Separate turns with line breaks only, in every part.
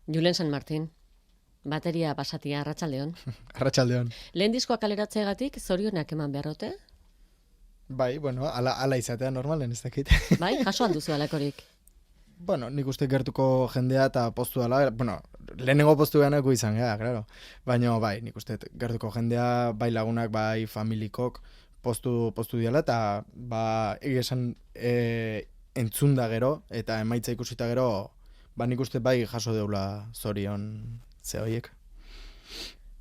Julen San Martin, bateria basatia, arratsaldeon.
Arratsaldeon.
Lehen diskoa kaleratzeagatik zorionak eman beharrote?
Bai, bueno, ala izatea normalen ez dakit.
Bai, jaso alduzu alakorik.
Bueno, nik uste gertuko jendea eta postu dela, bueno, lehenengo postu ganako izan, claro. Baina bai, nik uste gertuko jendea, bai lagunak, bai familikok postu diala, eta esan entzunda gero, eta emaitza ikusita gero, nik uste bai jaso deula zorion ze horiek.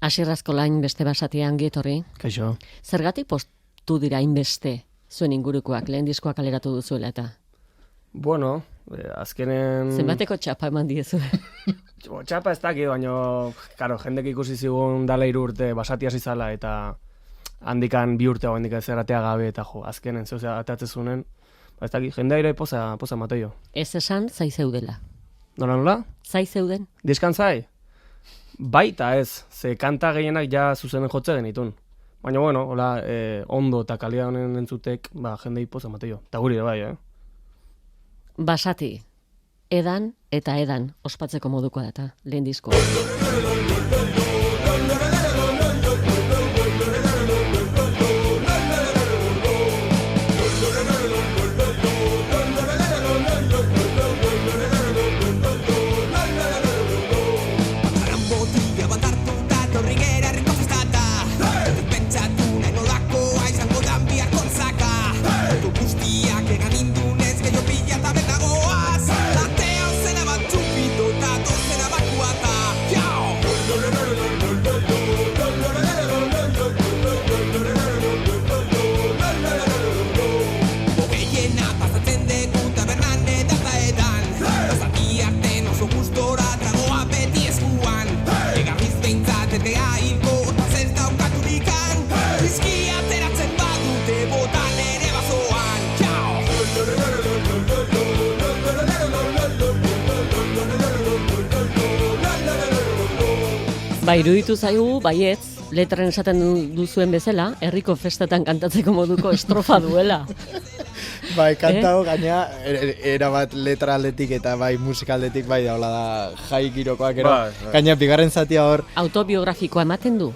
Asier Azkolain beste basatia ongi etorri.
Kaixo.
Zergatik postu dira hainbeste zuen ingurukoak, lehen diskoa kaleratu duzuela eta?
Bueno, azkenen...
Zenbateko txapa eman diezu?
Txapa ez dakit, baina, karo, jendek ikusi zigun dala 3 urte basatia zizala, eta handikan 2 urte hau handikan zeratea gabe, eta azkenen zehuzea ateatzezunen, ez dakit, jendea ere poza mateio.
Ez esan, zai zeudela.
Nola?
Zai zeuden?
Diskan zai? Baita ez, ze kanta gehienak ja zuzenen jotze genitun. Baina, bueno, hola, ondo eta kalia honen entzutek, jendei poza mateio. Eta guri ere bai,
Basati, edan eta edan ospatzeko modukoa data, lehen diskoa. Iruditu zaigu, baietz, letren esaten duzuen bezala, herriko festetan kantatzeko moduko estrofa duela.
Bai, kantago gaina, erabat letra aldetik eta bai musika aldetik bai daula da jai girokoak ero. Gaina, bigarren zatia hor...
Autobiografikoa ematen du?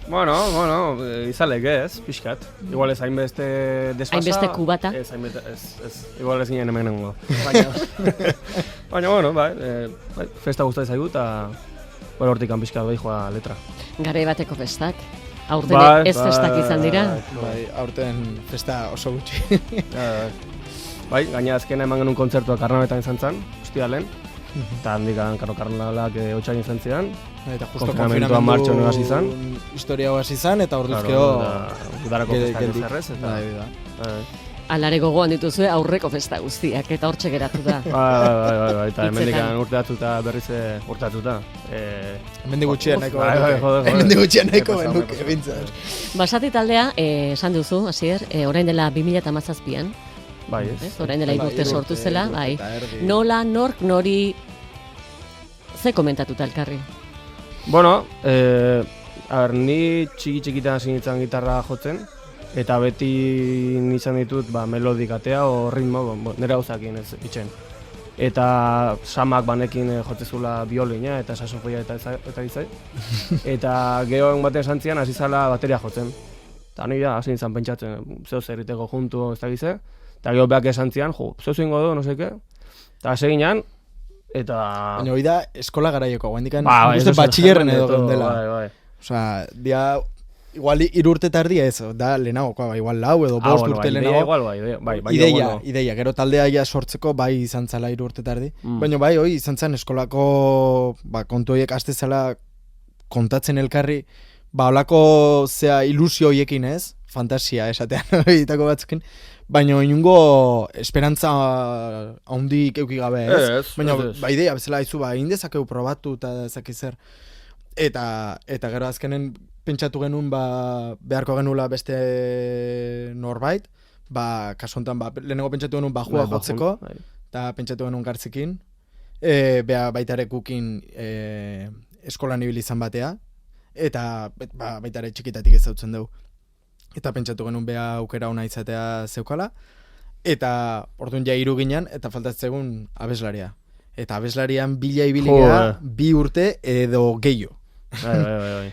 Bueno, izalek ez, pixkat. Igual ez hainbeste desfasa...
Hainbeste kubata?
Ez, igual ez ginen hemen nengo. Baina, bueno, festa guztai zaigu eta... hortik pixkat bai joa letra.
Garai bateko festak? Aurten ez festak izan dira?
Bai, aurten festa oso gutxi.
Bai, gaina azkena eman genuen kontzertua karnavaletan izan zen, hostialen. Eta handikan karnavalak otxain izan zidan.
Eta justo
konfinamentua martxon egaz izan.
Historia egaz izan eta orduzkeo...
Udarako festak ezerrez eta...
Alare gogoan dituzue aurreko festa guztiak, eta hortxe geratu da.
Bai, eta hemendikan urteatuta berriz urteatuta.
Hemendik gutxian nahiko benuke. Hemendik gutxian nahiko benuke, bintzat.
Basati taldea, esan duzu, Asier, orain dela 2017an.
Bai, ez.
Orain dela 3 urte sortu zela, bai. Nola, nork, nori... Ze komentatuta elkarri?
Bueno, ni txikitan hasi nintzen gitarra jotzen, eta beti izan ditut melodikatea o ritmo, nire gauzakin ez itxen. Eta samak banekin jotzezula biolina eta saxofoia eta izai. Eta gehoen batean santzian hasi zala bateria jotzen. Eta nire hasi nintzen pentsatzen, zeu zer iteko juntu ez da gize. Eta geho behak esan zian, zeu zingo du, no seke. Eta seginan, eta...
Baina hori da eskola garaieko, guendikan batxillerren edo gondela.
Bai.
Osa, dia... Igual 3 urte tardia ez, da lehenagokoa, igual 4 edo 5 urte lehenago. Ideia, gero taldea ja sortzeko bai izan zala 3 urte tardi. Baina bai, izan zen eskolako kontu horiek aste zela kontatzen elkarri, holako zea ilusio horiekin ez, fantasia esatean horietako batzukin, baina inungo esperantza handik euki gabe ez. Baina bai ideia, bezala izu, indezakeu probatu eta ezakizer. Eta gero azkenen pentsatu genuen beharko genuela beste norbait, kasu honetan lehenengo pentsatu genuen bajua jotzeko, eta pentsatu genuen Gartzikin, baita ere gukin eskolan ibili izan batea, eta baita ere txikitatik ezautzen dugu. Eta pentsatu genuen beha aukera ona izatea zeukala, eta orduan ja 3 ginen, eta faltatzegun abeslaria. eta abeslarian bila ibiligea 2 urte edo gehiago.
Bai.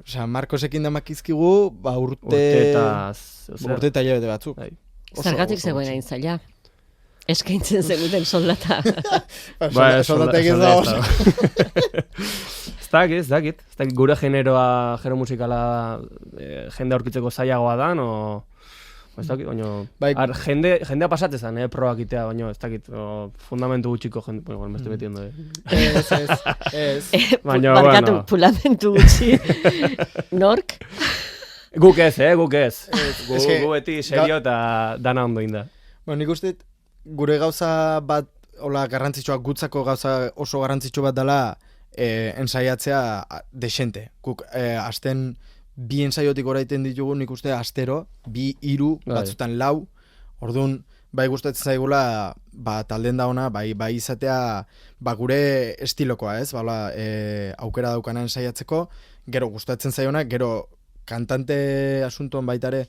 Osa, Marcosekin damakizkigu, urte eta hilabete batzuk.
Zergatik zegoen hain zaila. Eskaintzen zenuten soldata.
Soldata egin da oso.
Ez dakit. Gure genero musikala jende aurkitzeko zailagoa dan, ez dakit, baina... Jendea pasatzezan, probak itea, baina ez dakit, fundamentu gutxiko jende, bueno, me estoy metiendo,
Ez.
Barkatu, fundamentu gutxi. Nork?
Guk ez. Gu beti serio eta dana ondo inda.
Bueno, nik uste, gure gauza bat, hola, garrantzitsua, gutzako gauza oso garrantzitsu bat dela, ensaiatzea desente. Guk, asten 2 ensaiotik oraiten ditugu, nik uste, astero, 2, 3, batzutan 4, orduan, bai gustatzen zaigula, talden da ona, bai izatea, gure estilokoa, ez? Aukera daukana ensaiatzeko, gero gustatzen zaiona, gero kantante asuntoan baitare,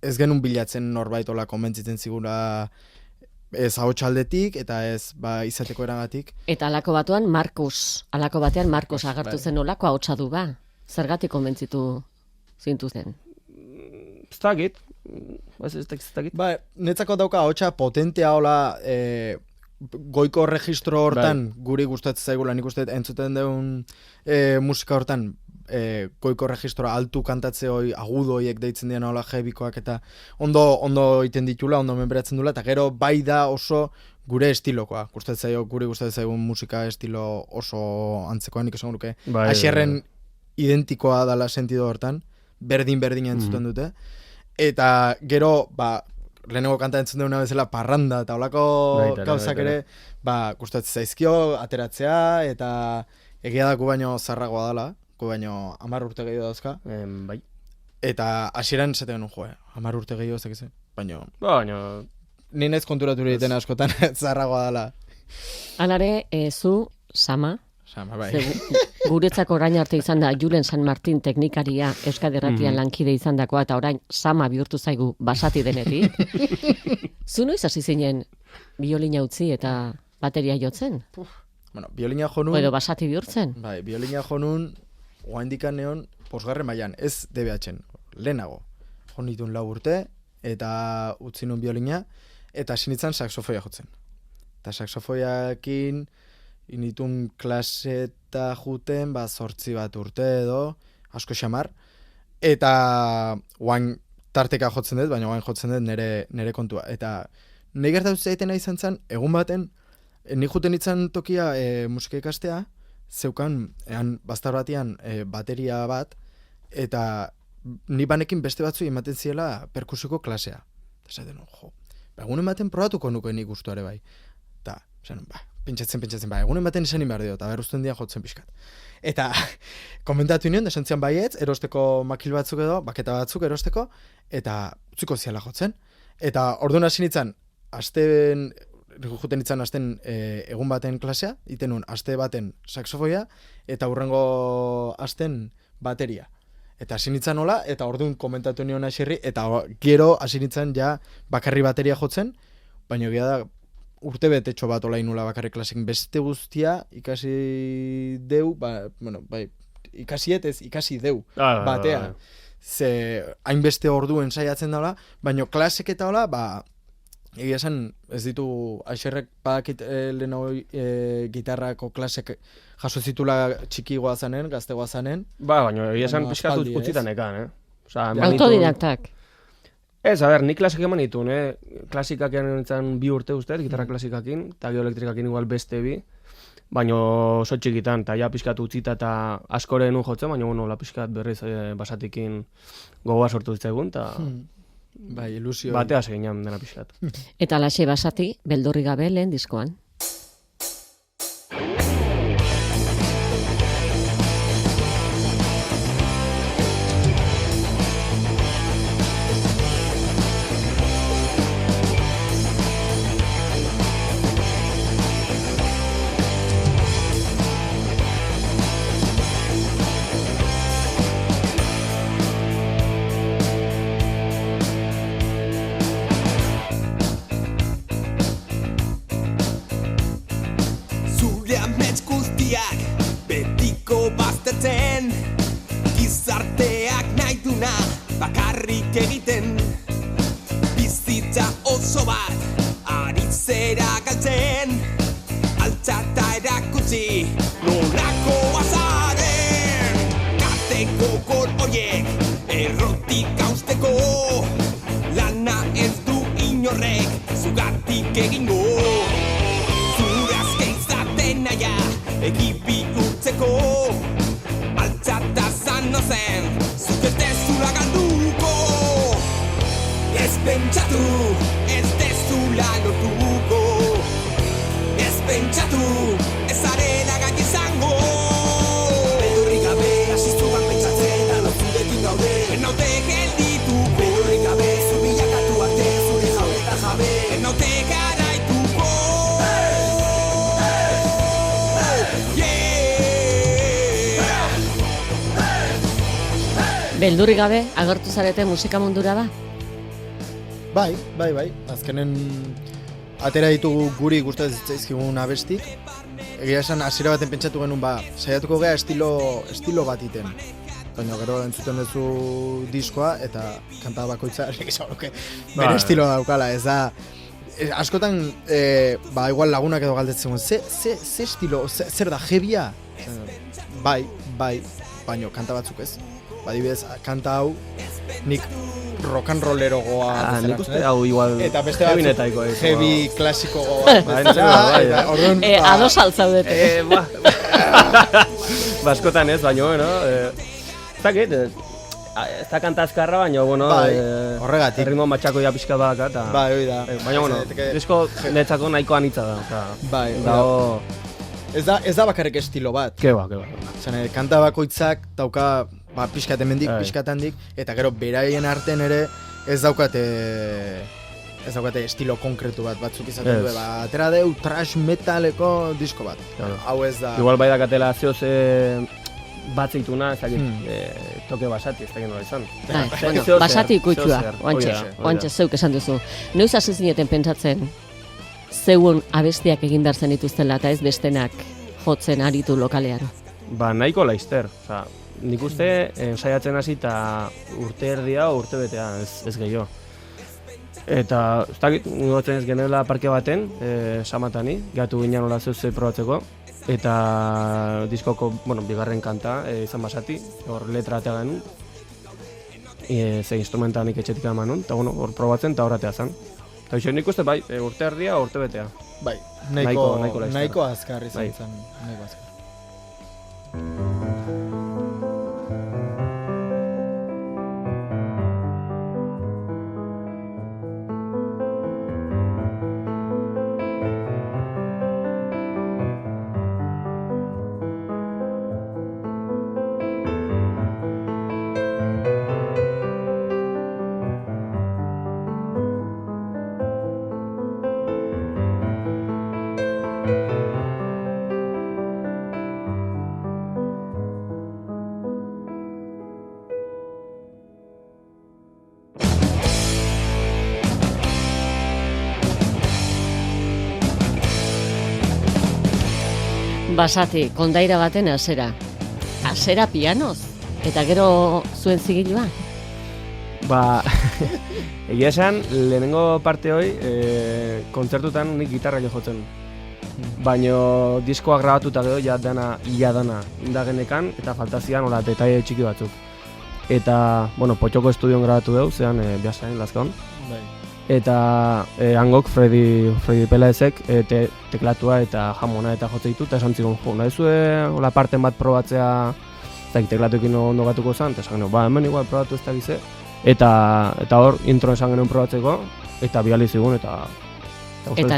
ez genuen bilatzen norbait hola konbentzitzen zigula ez ahotsaldetik eta ez izateko eragatik.
Eta alako batean Markus agertu zen olako ahotsa du ba. Zergatik konbentzitu zintu zen?
Ez dakit.
Netzako dauka ahotsa potentea hola goiko registro hortan guri gustatzen zaigula, nik uste entzuten deun musika hortan goiko registroa altu kantatze hoi, agudo hoiek deitzen dian hola jebikoak eta ondo iten ditula, ondo menberatzen dula, eta gero bai da oso gure estilokoa. Guri gustatzen zaigun musika estilo oso antzekoa, nik esan guruke. Asierren identikoa dala sentido hortan, berdin entzuten dute. Eta gero, lehenengo kanta entzun deuna bezala parranda eta holako gauzak ere, gustatzen zaizkio, ateratzea, eta egia daku baino zarragoa dala, baino 10 urte gehiago dauzka.
Bai.
Eta hasieran esaten genuen 10 urte gehiago zekize. Baino ni naiz konturatu egiten askotan zarragoa dala.
Alare, zu Sama,
bai.
Guretzako orain arte izan da Julen San Martin teknikaria Euskadi Irratian lankide izandakoa eta orain Sama bihurtu zaigu basati denetik. Zu noiz hasi zinen biolina utzi eta bateria jotzen?
Bueno, biolina jo nun...
Edo basati bihurtzen?
Bai, biolina jo nun oaindikan neon posgarren mailan, ez DBH-en, lehenago. Jo nituen 4 urte eta utzi nun biolina eta hasi nintzen saxofoia jotzen. Eta saxofoiakin initun klaseta juten, 8 urte edo, asko xamar. Eta oain tarteka jotzen dut, baina oain jotzen dut nere kontua. Eta nahi gertatu zaitena izan zen, egun baten, ni juten itzan tokia musika ikastea, zeukan, bastar batian bateria bat, eta ni banekin beste batzu ematen ziela perkusiko klasea. Eta zaten, egun ematen probatuko nuke nik gustuare bai. Eta, pentsatzen, egun ematen izan behar dio, eta berruzten dian jotzen pixkat. Eta komentatu nion, desantzian baietz, erosteko makil batzuk edo, baketa batzuk erosteko, eta utziko ziala jotzen. Eta orduan hasi nintzen, juten nintzen egun baten klasea, iten nun, aste baten saxofoia, eta hurrengo asten bateria. Eta hasi nintzen nola, eta orduan komentatu nion asirri, eta gero hasi nintzen ja bakarri bateria jotzen, baina egia da, urte betetxo bat olain nula bakarri klasik beste guztia ikasi deu, ikasi deu batea. Ze hainbeste ordu ensaiatzen daula, baina klasik eta hola, egia esan ez ditu aixerrek badakit lehenago gitarrako klasek jaso zitula txikigoa zanen, gaztegoa zanen.
Baina egia esan pixkat utzitan ekan,
Autodidaktak.
Ez, ni klasik eman ditun, klasikak nintzen 2 urte uste, gitarra klasikakin, eta geoelektrikakin igual beste 2, baina oso txikitan, eta ja pixkat utzita eta askore nun jotzen, baina nola pixkat berriz basatikin gogoa sortu zitzaigun, eta
ilusio.
Batea seginan dena pixkat.
Eta laxe basati, beldurri gabe lehen diskoan.
amets guztiak betiko baztertzen, gizarteak nahi duna bakarrik egiten, bizitza oso bat ari zera galtzen, altzata erakutsi nolako azaren, kateko gol oiek errotik hausteko, lana ez du inorrek zugatik egingo, zure azke izaten naia egibi urtzeko, altzata zano zen zuk ez dezula galduko, ez pentsatu ez dezula lortuko, ez pentsatu ez arela gai izango, beldurrik gabe hasi zugan pentsatzen ala zurekin gaude, naute gelditu, beldurrik gabe zu bilakatu arte zure jabe eta jabe, naute garaituko,
Beldurrik gabe agertu zarete musika mundura da?
Bai. Azkenen atera ditugu guri gustatzen zaizkigun abestik. Egia esan hasiera baten pentsatu genuen saiatuko gea estilo bat iten. Baina gero entzuten duzu diskoa eta kanta bakoitza bere estiloa daukala, ez da askotan igual lagunak edo galdetzen ze estilo, zer da heavya? Bai, baina kanta batzuk ez. Adibidez, kanta hau nik rock and rollero goa
nik uste hau igual
eta beste batzuk heavy klasiko goa
ados altzaudete
baskotan ez, baina bueno zakit, ez da kanta azkarra, baina bueno
horregatik
ritmo matxakoia pixka baka eta
hoi da
baina bueno, disko netzako nahiko anitza da
ez da bakarrik estilo bat
keba
kanta bakoitzak dauka pixkat hemendik, pixkat handik, eta gero beraien artean ere ez daukate estilo konkretu bat, batzuk izaten du, atera deu thrash metaleko disko bat. Hau ez da...
Igual bai dakatela zehoz batzeituna, ez dakit, toke basati, ez dakit nola izan.
Basati ikutsua, oantxe zeuk esan duzu. Noiz hasi zineten pentsatzen, zeuen abestiak egin behar zen dituztela eta ez bestenak jotzen aritu lokalean?
Nahiko laizter, nik uste ensaiatzen hasi eta urte erdia o urte betea, ez gehiago. Eta, ez dakit, gotzen ez genela parke baten, Samatani, gehatu ginen hola zeuzei probatzeko. Eta diskoko, bigarren kanta izan basati, hor letra atea genuen. Ze instrumenta nik etxetik eman nun, eta hor probatzen eta horretea zen. Eta nik uste urte erdia o urte betea.
Bai, nahiko azkar izan zen, nahiko azkar.
Basati, kondaira baten hasera pianoz, eta gero zuen zigilua?
Egia esan, lehenengo parte hoi, kontzertutan nik gitarra jotzen. Baina diskoak grabatuta gero, ia dana indagenekan, eta faltazian hola detaile txiki batzuk. Eta, Potxoko estudioan grabatu dugu, zean Biasain, Lazkaon. Eta hangok Freddy Pelaezek teklatua eta jamona eta jotze ditu, eta esan zigun, nahizue hola parten bat probatzea, eta teklatuekin ondo batuko zen, eta esan genuen, hemen igual probatu ez da gize. Eta hor, intro esan genuen probatzeko, eta bihali zigun, eta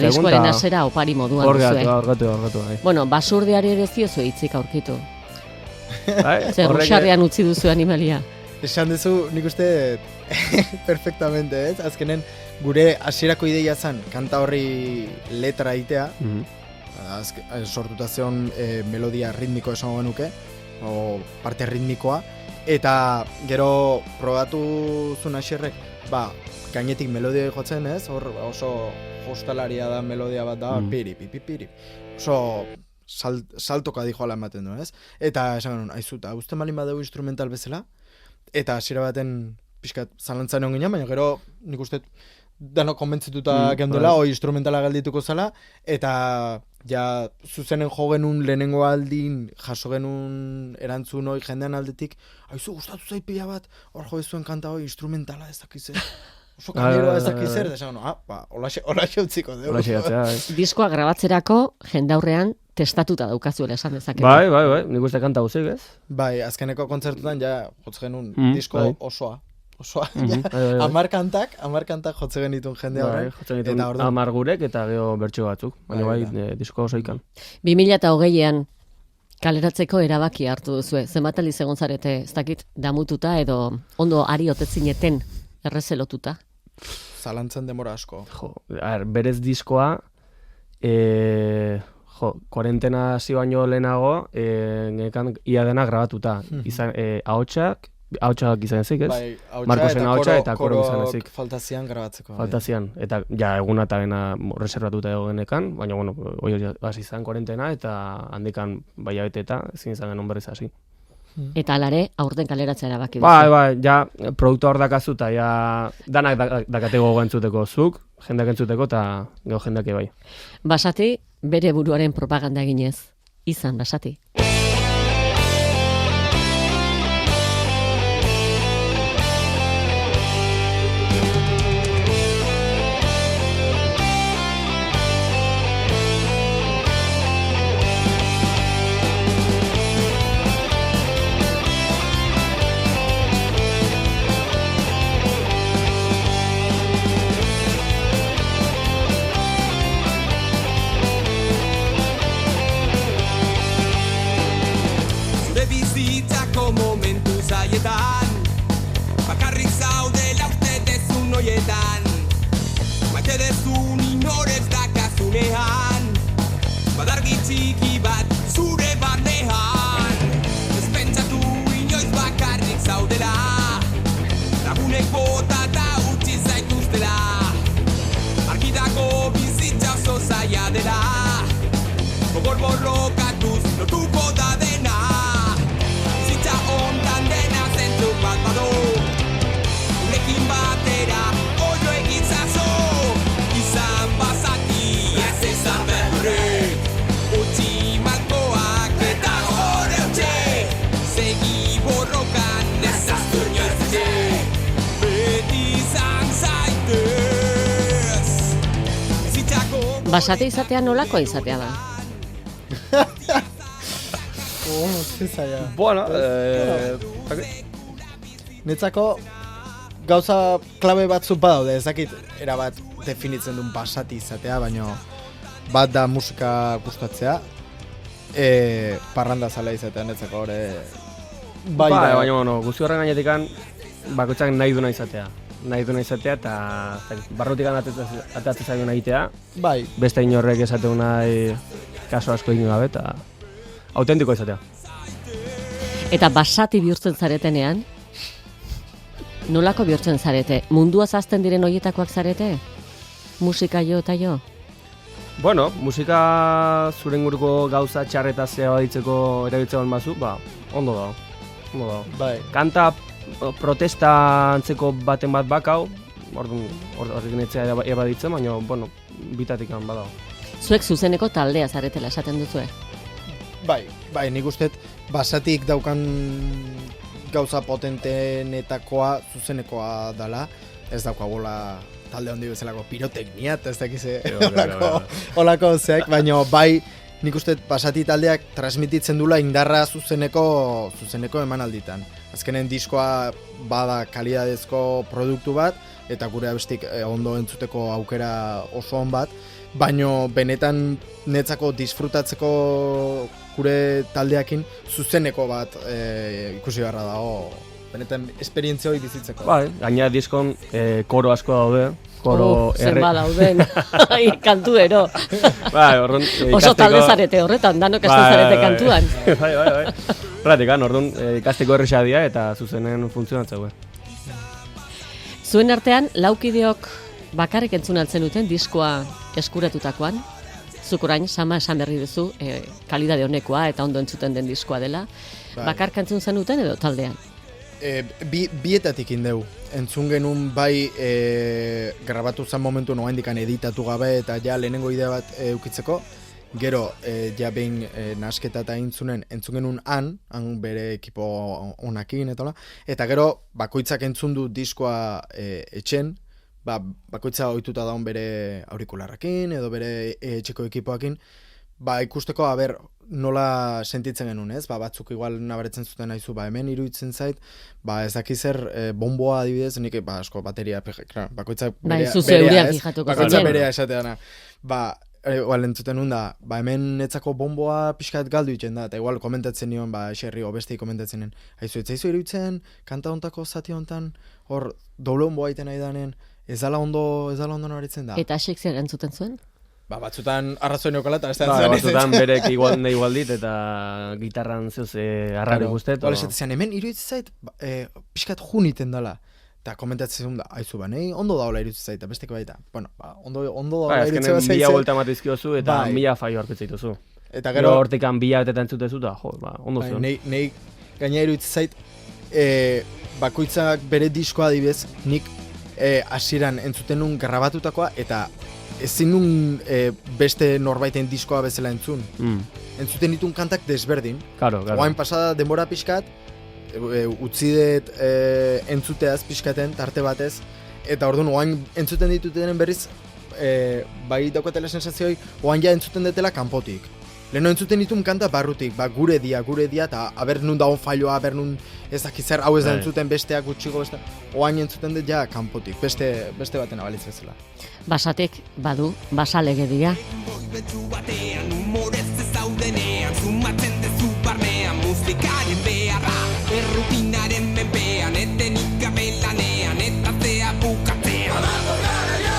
diskoaren hasera opari moduan duzue.
Horgatu.
Basurdeari ere ziozu hitzik aurkitu. Zer, ruxarrean utzi duzu animalia.
Esan duzu, nik uste perfectamente, ez? Azkenen, gure hasierako ideia zen, kanta horri letra egitea, sortuta zeon melodia ritmiko esango genuke, o parte ritmikoa, eta gero probatu zuen hasierrek, gainetik melodia jotzen, ez? Hor oso hostalaria da melodia bat da, piri. Oso saltoka dijoala ematen du, ez? Eta esan genuen, aizuta, uste malin badeu instrumental bezala, eta hasiera baten pixkat zalantzan egon ginen, baina gero nik uste dano konbentzituta geundela, instrumentala galdituko zala, eta ja zuzenen jo genuen lehenengo aldin, jaso genuen erantzun hoi jendean aldetik, aizu gustatu zait pila bat, hor jo zuen kanta hoi instrumentala ez dakiz oso kanieroa ez dakiz zer, desan, holaxe utziko dugu.
Diskoa grabatzerako jendaurrean testatuta daukazuela esan dezakete.
Bai, nik uste kanta guzik, ez?
Bai, azkeneko kontzertutan ja jotz genuen disko osoa. Amar kantak jotze genitun jende horrek.
Jotzen genitun 10 gurek eta gero bertso batzuk. Baina bai, disko oso ikan.
2020an kaleratzeko erabaki hartu duzue. Zenbat aldiz egon zarete, ez dakit, damututa edo ondo ari otetzineten errezelotuta?
Zalantzan demora asko.
Berez diskoa, kuarentena hasi baino lehenago, ia dena grabatuta. Ahotsak izan ezik, ez?
Bai,
Markosen ahotsa eta koro izan ezik.
Faltazian grabatzeko.
Faltazian, eta ja eguna eta gena reservatuta egogenekan, baina bueno, hori hasi izan kuarentena eta handikan bai abete eta ezin izan genuen berriz hasi.
Eta alare, aurten kaleratzea erabaki duzu.
Bai, ja, produktua hor dakazuta, ja, danak dakatego entzuteko zuk, jendeak entzuteko eta gero jendeak bai.
Basati, bere buruaren propaganda eginez. Izan, Basati.
Bakarrik zaudela uste dezun hoietan, maite dezun inorez dakazunean, badargi txiki bat zure barnean. Ez pentsatu inoiz bakarrik zaudela, lagunek bota eta utzi zaituztela, argitako bizitza oso zaila dela, gogor borrokatuz lotuko da dena. Ontan dena zentzuk bat badu, urekin batera oio egitzazo, izan Basati ez ezan berrek, utzi malkoak eta gore utxe, segi borrokan ez aztu inoizte, beti izan zaitez.
Basati izatea nolakoa izatea da?
Bueno,
netzako gauza klabe batzuk badaude, ezakit erabat definitzen duen Basati izatea, baina bat da musika gustatzea, parranda zala izatea netzako hori
baina bueno, guzti horren gainetikan bakoitzak nahi duna izatea eta barrutikan atatzen zaion egitea,
bai.
Beste inorrek esateu nahi kaso asko egin gabe eta autentiko izatea.
Eta Basati bihurtzen zaretenean, nolako bihurtzen zarete? Mundua zazten diren horietakoak zarete? Musika jo eta jo?
Bueno, musika zure inguruko gauza txarretazea baditzeko erabiltzen bazu, ondo dago.
Bai.
Kanta protesta antzeko baten bat bakau, horrek netzea ebaditzen, baina, bueno, bitatikan badago.
Zuek zuzeneko taldea zaretela esaten duzue?
Bai, nik uste Basatik daukan gauza potentenetakoa zuzenekoa dala, ez daukagola talde handi bezalako piroteknia, ez dakize olako zeak, baina bai nik uste Basati taldeak transmititzen dula indarra zuzeneko emanalditan. Azkenen diskoa bada kalidadezko produktu bat, eta gure abestik ondo entzuteko aukera oso on bat, baino benetan netzako disfrutatzeko gure taldeakin zuzeneko bat ikusi beharra dago, benetan esperientzia hori bizitzeko.
Bai, gaina diskon koro asko daude.
Zenba dauden, kantu ero.
Bai, horren
oso talde zarete horretan, danok esten zarete kantuan.
Bai. Horretikan, orduan ikasteko erresa dira eta zuzenen funtzionatzeu.
Zuen artean, laukideok bakarrik entzun altzen duten diskoa eskuratutakoan, zuk orain sama esan berri duzu, kalidade honekoa eta ondo entzuten den diskoa dela. Bakarka entzun zenuten edo taldean?
Bietatik indeu. Entzun genuen bai grabatu zen momentu noaindikan editatu gabe eta ja lehenengo idea bat eukitzeko. Gero, ja behin nasketa eta entzun genuen han bere ekipo onakin eta gero bakoitzak entzun du diskoa etxen, bakoitza ohituta daun bere aurikularrakin edo bere etxeko ekipoakin, ikusteko nola sentitzen genuen, ez? Batzuk igual nabaretzen zuten haizu, hemen iruditzen zait, ez daki zer bomboa adibidez, nik asko bateria, bakoitza berea, ez? Bakoitza berea esateana. Igual entzuten nun da, hemen netzako bomboa pixkat galdu iten da, eta igual komentatzen nion, xerri obestei komentatzenen, haizu, etzaizu iruditzen, kanta hontako zati hontan, hor, doble bomboa iten nahi danen, ez dala ondo nabaritzen da.
Eta asik zer entzuten zuen?
Batzutan arrazoi neokala eta ez da
batzutan berek igual dit eta gitarran zeuz arrari guztet.
Hemen iruditzen zait, pixkat juniten dala. Eta komentatzen zuen da, haizu nahi ondo daula iruditzen zait, besteko baita. Bueno, ondo daula iruditzen zait.
Azkenen 1000 volta matizkiozu eta 1000 faio harpetzaituzu.
Eta gero
hortikan 1000 betetan entzutezu eta ondo zuen.
Nei gaina iruditzen zait, bakoitzak bere diskoa adibidez, nik hasieran entzuten nun grabatutakoa eta ezin nun beste norbaiten diskoa bezala entzun. Entzuten ditun kantak desberdin. Oain pasada denbora pixkat, utzi dut entzuteaz pixkaten, tarte batez, eta orduan oain entzuten ditutenen berriz, bai daukatela sensazioi, oain ja entzuten dutela kanpotik. Leheno entzuten ditun kanta barrutik, gure dia, eta aber nun dagoen falloa, aber nun ez dakizzer hau ez da entzuten besteak gutxiko beste, oain entzuten dut ja kanpotik, beste baten abalitz bezala.
Basatek badu, basalegedia.
Betzu batean, humorez ez zaudenean, zumatzen dezu barnean, musikaren beharra, errutinaren menpean, etenik gabe lanean, eta zea bukatzean. Amango garaia!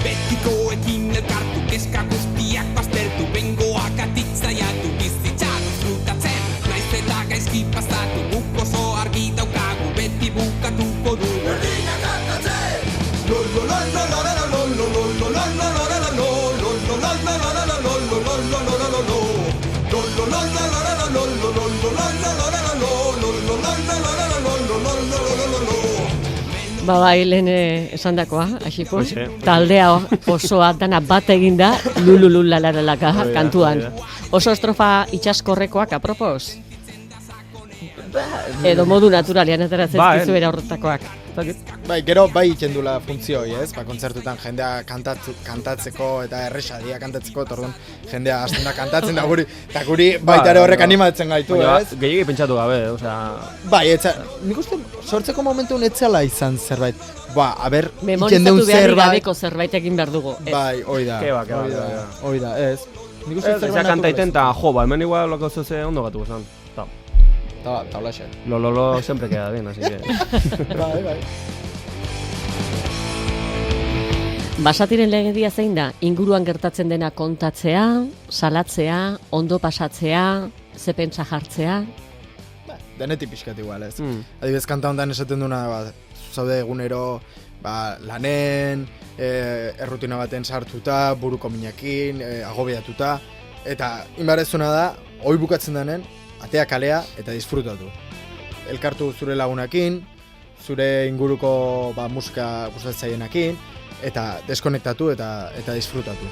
Betikoekin elkartu, keska guztiak baztertu, bengoak atitzaiatu, bizitzan disfrutatzen, naiz eta gaizki pasatu, guk oso argi daukagu, beti bukatuko du. Berdina kantatzen!
Bai, lehen esandakoa, Axipos, taldea osoa dana bat eginda, lulululalaralaka kantuan. Oso estrofa itxaskorrekoak, apropos? Edo modu naturalean ateratzen zizu era horretakoak.
Gero bai ikendula funtzioa, ez? Kontzertutan jendea kantatzeko eta erresadia kantatzeko, eta orduan jendea hasten da kantatzen, eta guri baita ere horrek animatzen gaitu, ez?
Gehiagik pentsatu gabe, osea...
Nik uste sortzeko momentu netzela izan zerbait.
Memorizatu beharri gabeko zerbait egin behar dugu.
Bai, hoi da, ez.
Ez kantaiten eta hemen igual loko zeuze ondo gatu gozan.
Taulaxe.
Lo siempre queda bien, así que...
Bai.
Basatiren legedia zein da? Inguruan gertatzen dena kontatzea, salatzea, ondo pasatzea, ze pentsa jartzea?
Denetik pixkat igual, ez. Adibidez, kanta hondan esaten duna, zaude egunero, lanen, errutina baten sartuta, buruko minakin, agobiatuta, eta inbarezuna da, hoi bukatzen denen, atea kalea eta disfrutatu. Elkartu zure lagunakin, zure inguruko musika gustatzaienakin, eta deskonektatu eta disfrutatu.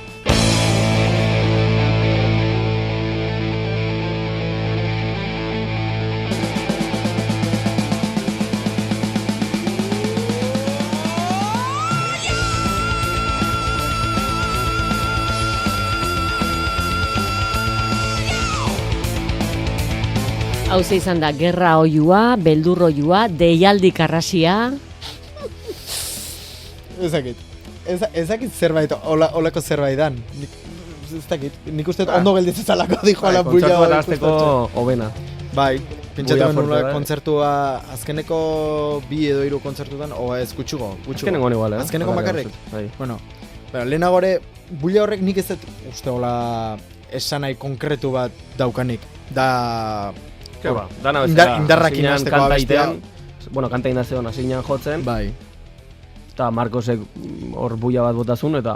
Hau izan da, gerra oiua, beldur oiua, deialdi karrasia.
Ezakit zerbait, olako zerbait dan. Nik uste ondo gelditzen zalako dijo ala buia.
Kontzertu bat azteko hobena.
Bai, pentsatu nula kontzertua azkeneko 2 edo 3 kontzertutan, ez gutxugo.
Azkeneko igual,
Azkeneko bakarrik. Bueno, lehenagore, buia horrek nik ez dut uste hola esanai konkretu bat daukanik. Indarrakin azteko abestea.
Kanta indazeon hasinan jotzen.
Bai.
Eta Marcosek hor buia bat botazun eta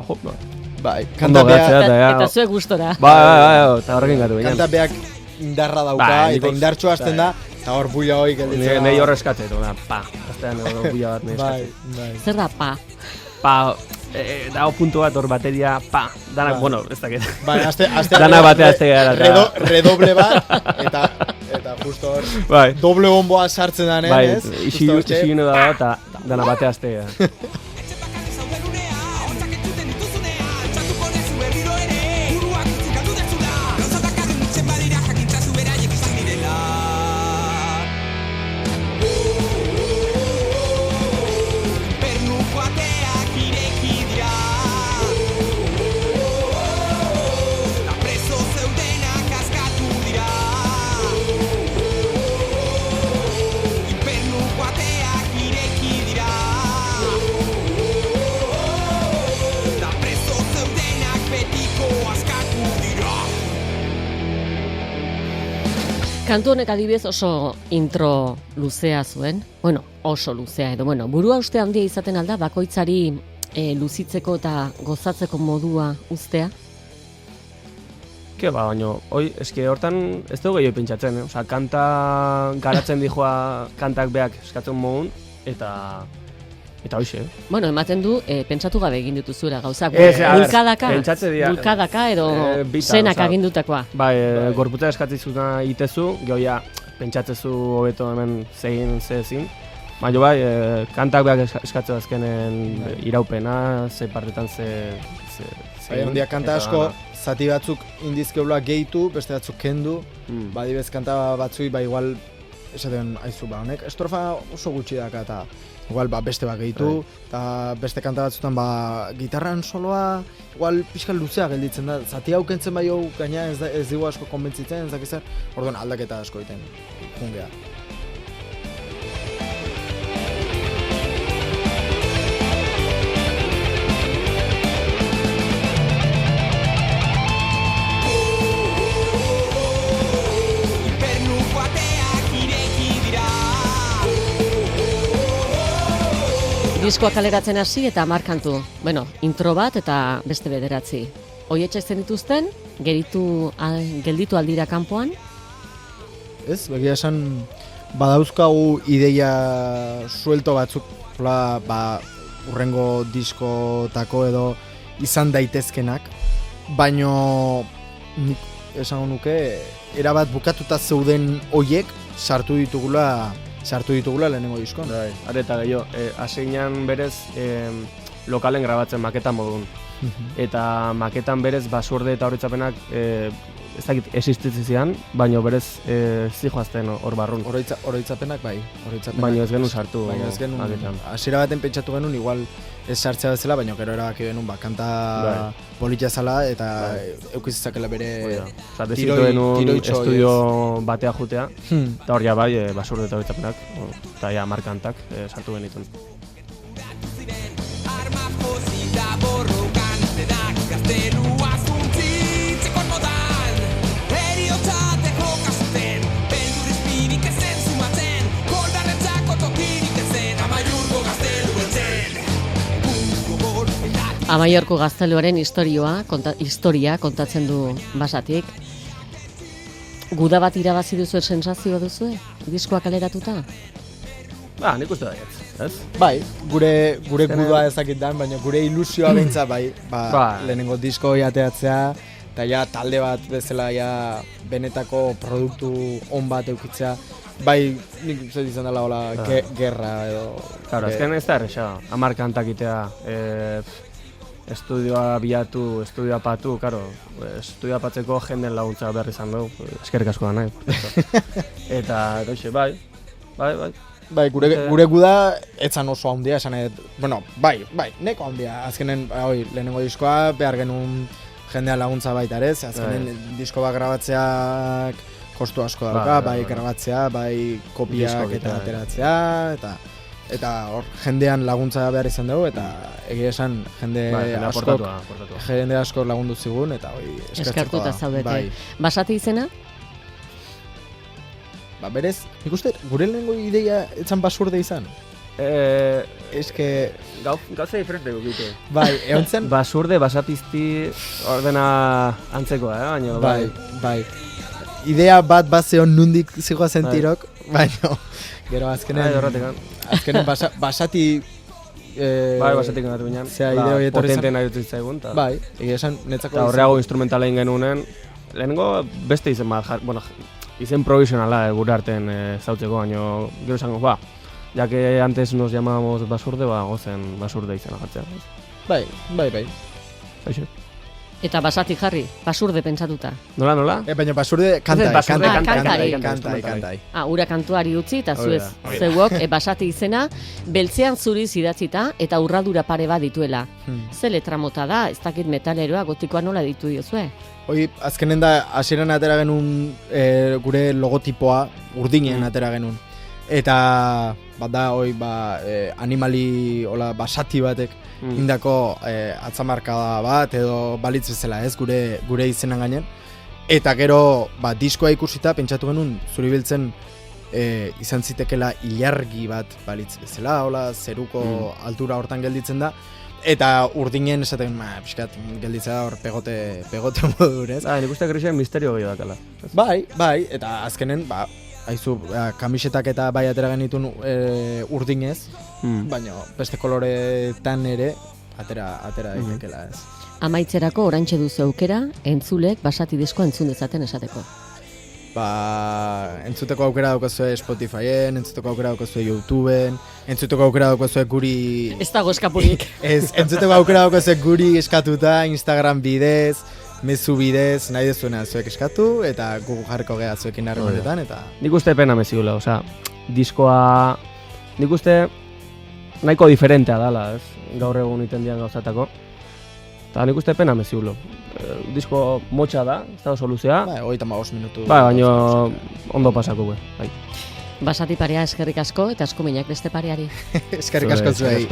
Bai, kanta beak...
Eta zuek gustora.
Bai, eta horrekin gatu ginen.
Kanta beak indarra dauka, eta indartxo hasten da, eta hor buia hoi gelditzen da.
Nei hor eskatzen, aztean buia bat neskatzen.
Bai.
Zer da pa?
Pa, dago puntu bat hor bateria, pa, danak, bueno, ez dakit.
Bai,
danak batea azte gara.
Redoble bat, eta justo hor,
bai.
doble bomboa sartzen danen, ez?
Bai, isigune da, eta danak batea azte gara.
Kantu honek adibidez oso intro luzea zuen, oso luzea edo, burua uste handia izaten alda, bakoitzari luzitzeko eta gozatzeko modua uztea?
Baina, eske hortan ez dugu gehiago pentsatzen, kanta garatzen dijoa kantak beak eskatzen modun, eta hoxe.
Ematen du, pentsatu gabe egin dituzuela gauzak, bulkadaka edo senak agindutakoa.
Bai, gorputza eskatzizuna itezu, gehoia pentsatzezu hobeto hemen zegin zezin. Baina bai, kantak beak eskatzen azkenen iraupena, ze partetan ze...
Bai, ondia kanta asko, zati batzuk indizkeula gehitu, beste batzuk kendu, badibez kanta batzui, igual, esaten aizu, honek estrofa oso gutxi daka eta igual beste bat gehitu, eta beste kanta batzutan gitarran soloa, igual pixka luzea gelditzen da, zati hau kentzen bai hau gaina ez digu asko konbentzitzen, ez dakizar, orduan aldaketa asko egiten jungea.
Diskoa kaleratzen hasi eta 10 kantu. Intro bat eta beste 9. Hoietxe zen dituzten, gelditu aldira kanpoan?
Ez, begia esan badauzkagu ideia suelto batzuk, urrengo diskotako edo izan daitezkenak, baino nik esango nuke, erabat bukatuta zeuden hoiek sartu ditugula lehenengo diskon.
Areta gehiago, aseinan berez lokalen grabatzen maketan modun. Eta maketan berez basurde eta horitzapenak ez dakit existitzizian, baina berez zijoazten hor barrun.
Horitzapenak bai.
Baina ez genuen sartu
maketan. Hasiera baten pentsatu genuen, igual ez sartzea bezala, baina gero erabaki genuen kanta politia zala eta eukizitzakela bere
tiroi estudio batea jutea. Eta hor ja bai, basurde eta horitzapenak, eta ja 10 kantak sartu genituen.
Amaiorko gazteluaren historia kontatzen du Basatik. Guda bat irabazi duzu sensazioa duzu, diskoa kaleratuta?
Nik uste da ez?
Bai, gure gudua ezakitan, baina gure ilusioa behintza lehenengo disko ateatzea, eta ja talde bat bezala benetako produktu on bat eukitzea, bai nik uste izan dela hola gerra edo...
Claro, azken ez da erresa, 10 kantak itea, estudioa bilatu, estudioa patu, estudioa patzeko jenden laguntza behar izan dugu, eskerrik asko da nahi. Eta, bai.
Bai, gure guda etzan oso handia, esan neko handia, azkenen, lehenengo diskoa behar genuen jendean laguntza baita ere, azkenen disko bat grabatzeak kostu asko dauka, bai grabatzea, bai kopiak eta ateratzea, eta hor jendean laguntza behar izan dugu, eta egia esan jende asko lagundu zigun, eta
eskertuta zaudete. Basati izena?
Berez, nik uste, gure lehenengo ideia etzan basurde izan? eske...
Gauza diferente gukitu.
Bai, egon zen...
Basurde, basapizti, ordena antzekoa, baina...
Bai. Idea bat zeon nundik zigoa zentirok, baina... Gero azkenen basati...
basatik gatu ginen. Potente nahi dut zaigun.
Bai, egia esan netzako...
Eta horreago instrumentala ingenunen, lehenengo beste izen bat, izen provisionala gure artean zautzeko, baina gero esango, ya que antes nos llamábamos Basurde, gozen Basurde izena jartzea.
Bai.
Aixo.
Eta basatik jarri, Basurde pentsatuta.
Nola?
Baina Basurde kantai.
Ura kantuari utzi eta zeuok basati izena beltzean zuriz idatzita eta urradura pare bat dituela. Ze letra mota da, ez dakit metaleroa, gotikoa nola ditu diozue?
Hoi, azkenen da, hasieran atera genuen gure logotipoa urdinen atera genuen. Eta animali basati batek indako atzamarkada bat edo balitz bezala ez gure izenan gainen. Eta gero diskoa ikusita pentsatu genuen zuri biltzen izan zitekela ilargi bat balitz bezala, zeruko altura hortan gelditzen da. Eta urdinen esaten, pixkat, gelditzea hor pegote modu durez.
Nik uste grixen misterio gehiago dakala.
Bai, eta azkenen, haizu, kamisetak eta bai atera genitun urdinez, baina beste koloretan ere atera daitekela ez.
Amaitzerako oraintxe duzu aukera, entzulek basati diskoa entzun dezaten esateko.
Entzuteko aukera daukazue Spotifyen, entzuteko aukera daukazue YouTubeen, entzuteko aukera daukazue guri...
Ez dago eskapurik.
Entzuteko aukera daukazue guri eskatuta, Instagram bidez, mezu bidez, nahi dezuena zuek eskatu, eta gu jarriko geha zuekin harremanetan, eta...
Nik uste pena meziula, diskoa... Nik uste nahiko diferentea dala, ez? Gaur egun iten dian gauzatako. Eta nik uste pena meziulo. Disko motxa da, ez da oso luzea.
35 minutu.
Baina ondo pasako gue.
Basati parea eskerrik asko eta asko minak beste pareari.
Eskerrik asko zuei.